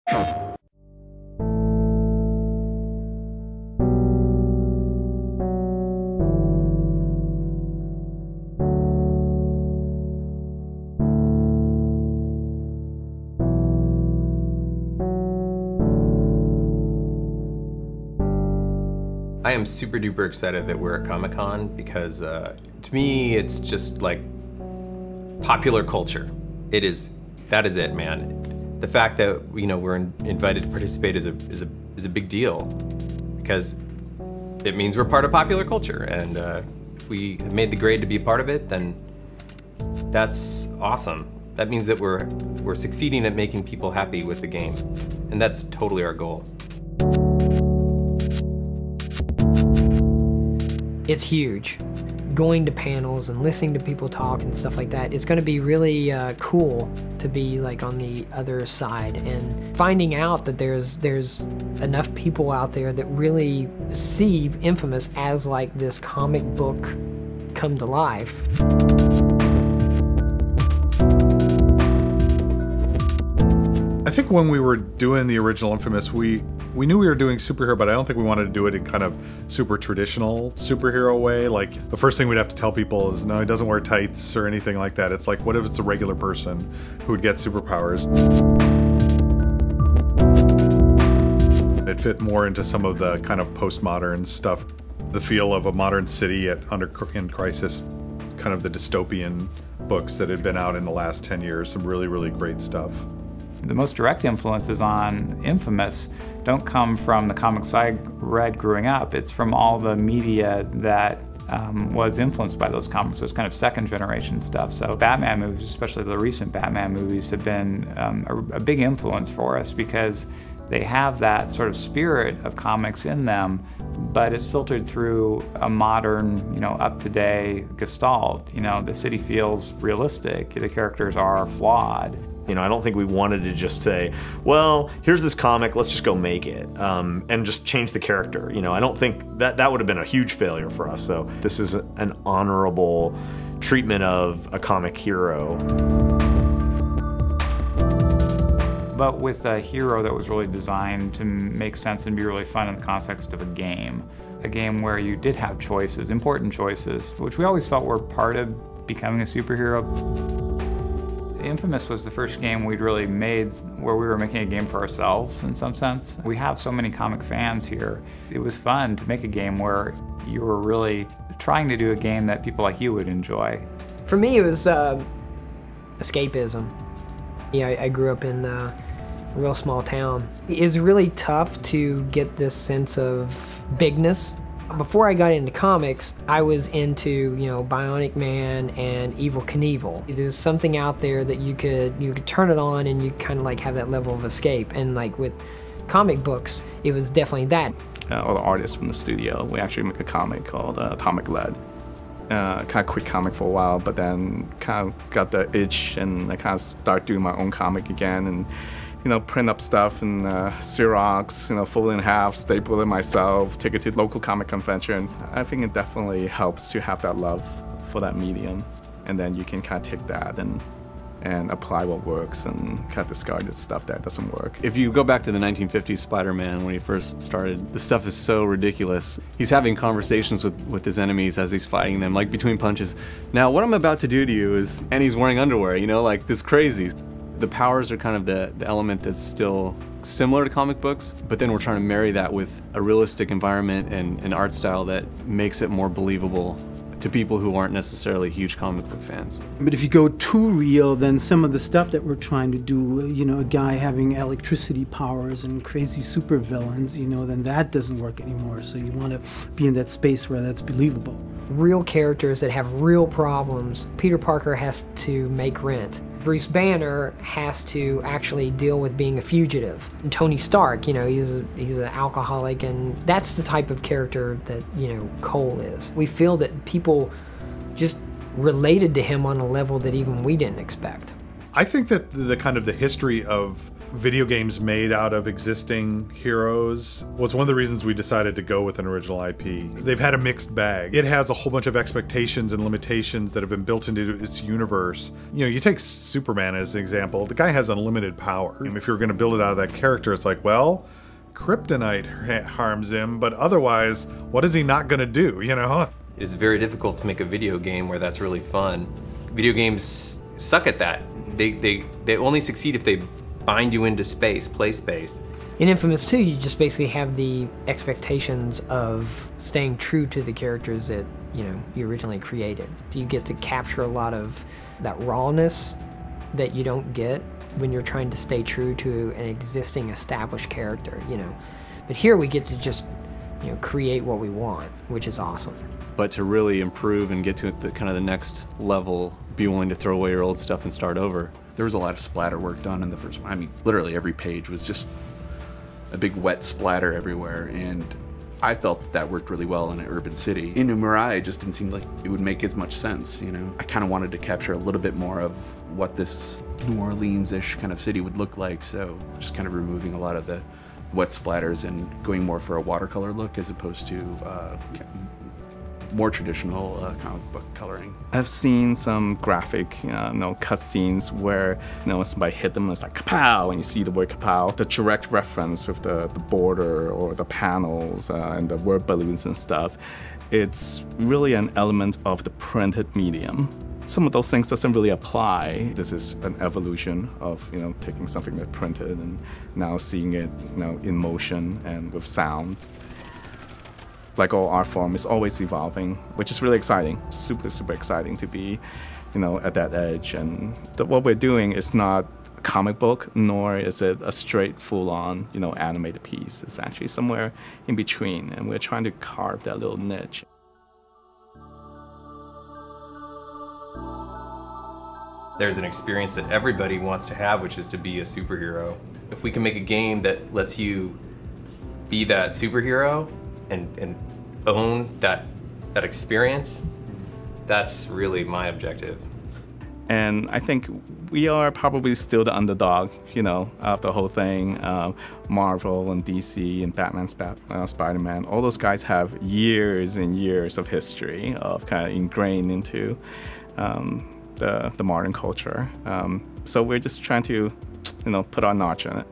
I am super duper excited that we're at Comic-Con because to me it's just like popular culture. That is it, man. The fact that we're invited to participate is a big deal because it means we're part of popular culture, and if we have made the grade to be a part of it, then that's awesome. That means that we're succeeding at making people happy with the game, and that's totally our goal. It's huge. Going to panels and listening to people talk and stuff like that, it's going to be really cool to be like on the other side and finding out that there's enough people out there that really see Infamous as like this comic book come to life. I think when we were doing the original Infamous, we knew we were doing superhero, but I don't think we wanted to do it in kind of super traditional superhero way. Like, the first thing we'd have to tell people is, no, he doesn't wear tights or anything like that. It's like, what if it's a regular person who would get superpowers? It fit more into some of the kind of postmodern stuff, the feel of a modern city in crisis, kind of the dystopian books that had been out in the last 10 years, some really, really great stuff. The most direct influences on Infamous don't come from the comics I read growing up. It's from all the media that was influenced by those comics. It was kind of second generation stuff. So Batman movies, especially the recent Batman movies, have been a big influence for us because they have that sort of spirit of comics in them, but it's filtered through a modern, up-to-date gestalt. The city feels realistic. The characters are flawed. I don't think we wanted to just say, well, here's this comic, let's just go make it, and just change the character. I don't think that would have been a huge failure for us. So this is an honorable treatment of a comic hero. But with a hero that was really designed to make sense and be really fun in the context of a game where you did have choices, important choices, which we always felt were part of becoming a superhero. Infamous was the first game we'd really made where we were making a game for ourselves in some sense. We have so many comic fans here. It was fun to make a game where you were really trying to do a game that people like you would enjoy. For me, it was escapism. I grew up in a real small town. It was really tough to get this sense of bigness. Before I got into comics, I was into, Bionic Man and Evel Knievel. There's something out there that you could turn it on and you kind of like have that level of escape. And like with comic books, it was definitely that. All the artists from the studio, we actually make a comic called Atomic Lead. Kind of quit comic for a while, but then kind of got the itch and I kind of start doing my own comic again and print up stuff and Xerox, fold it in half, staple it myself, take it to local comic convention. I think it definitely helps to have that love for that medium, and then you can kind of take that and apply what works and kind of discard the stuff that doesn't work. If you go back to the 1950s Spider-Man when he first started, the stuff is so ridiculous. He's having conversations with his enemies as he's fighting them, like between punches. Now, what I'm about to do to you is, and he's wearing underwear, like this crazy. The powers are kind of the element that's still similar to comic books, but then we're trying to marry that with a realistic environment and an art style that makes it more believable to people who aren't necessarily huge comic book fans. But if you go too real, then some of the stuff that we're trying to do, a guy having electricity powers and crazy supervillains, then that doesn't work anymore. So you want to be in that space where that's believable. Real characters that have real problems. Peter Parker has to make rent. Bruce Banner has to actually deal with being a fugitive. And Tony Stark, he's an alcoholic, and that's the type of character that, Cole is. We feel that people just related to him on a level that even we didn't expect. I think that the kind of the history of video games made out of existing heroes was one of the reasons we decided to go with an original IP. They've had a mixed bag. It has a whole bunch of expectations and limitations that have been built into its universe. You know, you take Superman as an example. The guy has unlimited power. If you're going to build it out of that character, it's like, well, kryptonite harms him, but otherwise, what is he not going to do, you know? It's very difficult to make a video game where that's really fun. Video games suck at that. They only succeed if they bind you into space, play space. In Infamous 2, you just basically have the expectations of staying true to the characters that, you know, you originally created. So you get to capture a lot of that rawness that you don't get when you're trying to stay true to an existing established character, you know. But here we get to just, you know, create what we want, which is awesome. But to really improve and get to the kind of the next level, be willing to throw away your old stuff and start over. There was a lot of splatter work done in the first one. I mean, literally every page was just a big wet splatter everywhere, and I felt that worked really well in an urban city. In Mirai, it just didn't seem like it would make as much sense, you know? I kind of wanted to capture a little bit more of what this New Orleans-ish kind of city would look like, so just kind of removing a lot of the wet splatters and going more for a watercolor look as opposed to more traditional comic book coloring. I've seen some graphic, cutscenes where, somebody hit them and it's like kapow, and you see the word kapow. The direct reference with the border or the panels and the word balloons and stuff. It's really an element of the printed medium. Some of those things doesn't really apply. This is an evolution of, taking something that printed and now seeing it, in motion and with sound. Like all art form, is always evolving, which is really exciting. Super, super exciting to be, at that edge. And what we're doing is not a comic book, nor is it a straight, full-on, animated piece. It's actually somewhere in between, and we're trying to carve that little niche. There's an experience that everybody wants to have, which is to be a superhero. If we can make a game that lets you be that superhero and own that experience, that's really my objective. And I think we are probably still the underdog, of the whole thing. Marvel and DC and Batman, Spider-Man, all those guys have years and years of history of kind of ingrained into the modern culture. So we're just trying to, put our notch on it.